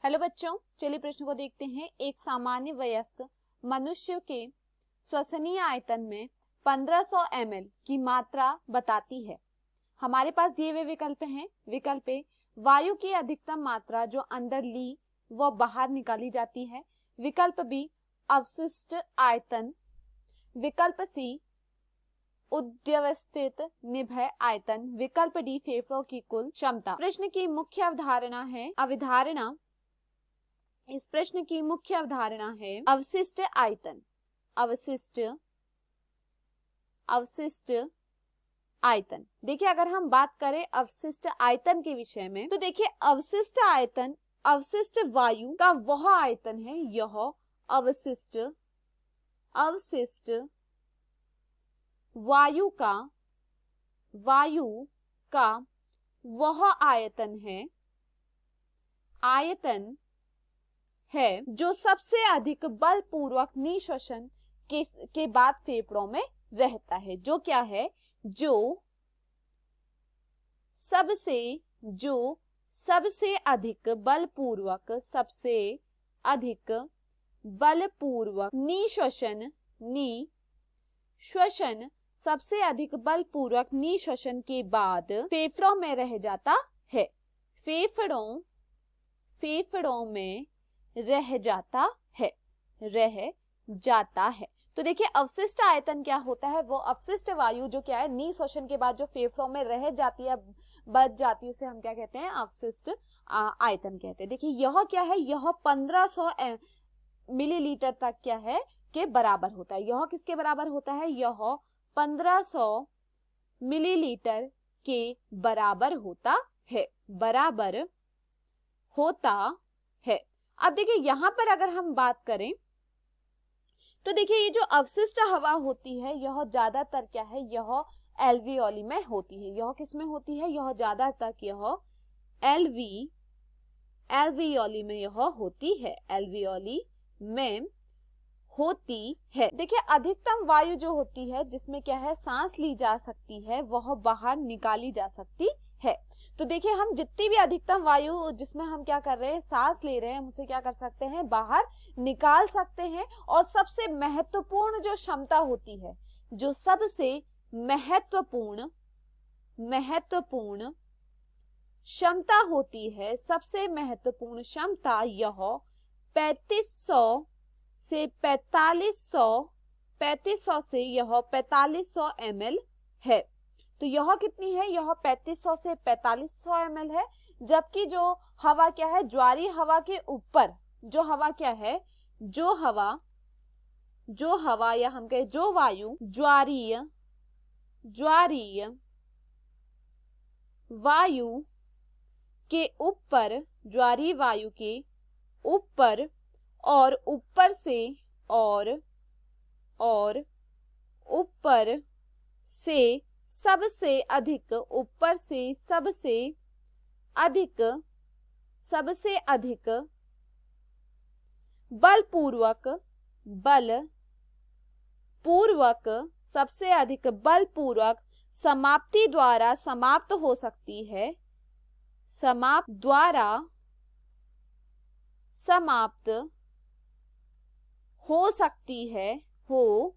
Hello बच्चों, चलिए प्रश्न को देखते हैं। एक सामान्य वयस्क मनुष्य के श्वसनीय आयतन में 1500 ml की मात्रा बताती है। हमारे पास दिए हुए विकल्प हैं। विकल्प ए, वायु की अधिकतम मात्रा जो अंदर ली व बाहर निकाली जाती है। विकल्प बी, अवशिष्ट आयतन। विकल्प सी, उद्यवस्थित निभय आयतन। विकल्प डी, फेफड़ों की कुल क्षमता। प्रश्न की मुख्य अवधारणा है इस प्रश्न की मुख्य अवधारणा है अवशिष्ट आयतन। अवशिष्ट आयतन। देखिए, अगर हम बात करें अवशिष्ट आयतन के विषय में, तो देखिए अवशिष्ट आयतन अवशिष्ट वायु का वह आयतन है, यह अवशिष्ट वायु का वह आयतन है जो सबसे अधिक बलपूर्वक निश्वसन के बाद फेफड़ों में रहता है। जो क्या है? जो सबसे अधिक बलपूर्वक निश्वसन सबसे अधिक बलपूर्वक निश्वसन के बाद फेफड़ों में रह जाता है। फेफड़ों में रह जाता है। तो देखिए अवशिष्ट आयतन क्या होता है? वो अवशिष्ट वायु जो क्या है, निश्वसन के बाद जो फेफड़ों में रह जाती है, बच जाती है, उसे हम क्या कहते हैं? अवशिष्ट आयतन कहते हैं। देखिए यह क्या है? यह 1500 मिलीलीटर तक क्या है के बराबर होता है। यह किसके बराबर होता है? यह 1500 मिलीलीटर के बराबर होता है। अब देखिए यहां पर अगर हम बात करें तो देखिए ये जो अवशिष्ट हवा होती है, यह ज्यादातर क्या है? यह एल्वियोली में होती है। यह किस में होती है? यह ज्यादातर यह एल्वियोली में होती है। देखिए अधिकतम वायु जो होती है, जिसमें क्या है, सांस ली जा सकती है, वह बाहर निकाली जा सकती है। तो देखिए हम जितनी भी अधिकतम वायु जिसमें हम क्या कर रहे हैं, सांस ले रहे हैं, हम उसे क्या कर सकते हैं? बाहर निकाल सकते हैं। और सबसे महत्वपूर्ण जो क्षमता होती है, जो सबसे महत्वपूर्ण क्षमता होती है, सबसे महत्वपूर्ण क्षमता यह 3500 से 4500 ml है। तो यह कितनी है? यह 3500 से 4500 ml है। जबकि जो हवा क्या है, ज्वारीय हवा के ऊपर जो हवा क्या है, जो हवा या हम कहें जो वायु ज्वारीय वायु के ऊपर, ज्वारीय वायु के ऊपर और ऊपर से सबसे अधिक बलपूर्वक समाप्ति द्वारा समाप्त हो सकती है। हो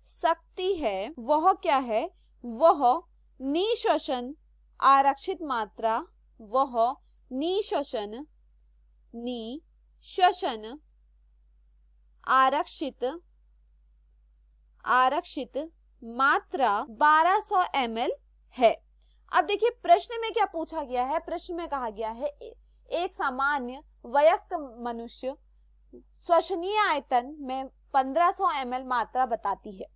सकती है। वह क्या है? वह निश्वसन आरक्षित मात्रा, आरक्षित मात्रा 1200 ml है। अब देखिए प्रश्न में क्या पूछा गया है? प्रश्न में कहा गया है एक सामान्य वयस्क मनुष्य श्वसनीय आयतन में 1500 ml मात्रा बताती है।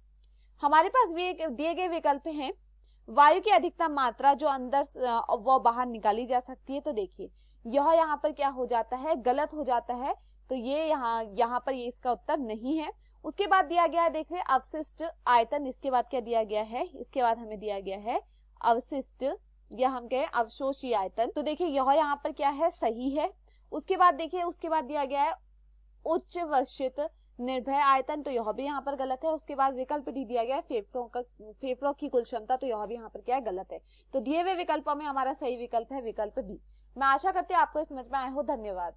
हमारे पास दिए गए विकल्प हैं। वायु की अधिकतम मात्रा जो अंदर वो बाहर निकाली जा सकती है। तो देखिए यह यहाँ पर क्या हो जाता है? गलत हो जाता है। तो ये यहाँ पर ये इसका उत्तर नहीं है। उसके बाद दिया गया है, देखिए अवशिष्ट आयतन। इसके बाद क्या दिया गया है? इसके बाद हमें दिया गया है अवशिष्ट या हम कहें अवशोषी आयतन। तो देखिए यह यहाँ पर क्या है? सही है। उसके बाद देखिए उसके बाद दिया गया है उच्चवशित निर्भय आयतन। तो यह भी यहाँ पर गलत है। उसके बाद विकल्प डी दिया गया है फेफड़ों की कुल क्षमता। तो यह भी यहाँ पर क्या है? गलत है। तो दिए हुए विकल्पों में हमारा सही विकल्प है विकल्प बी। मैं आशा करती हूँ आपको समझ में आया हो। धन्यवाद।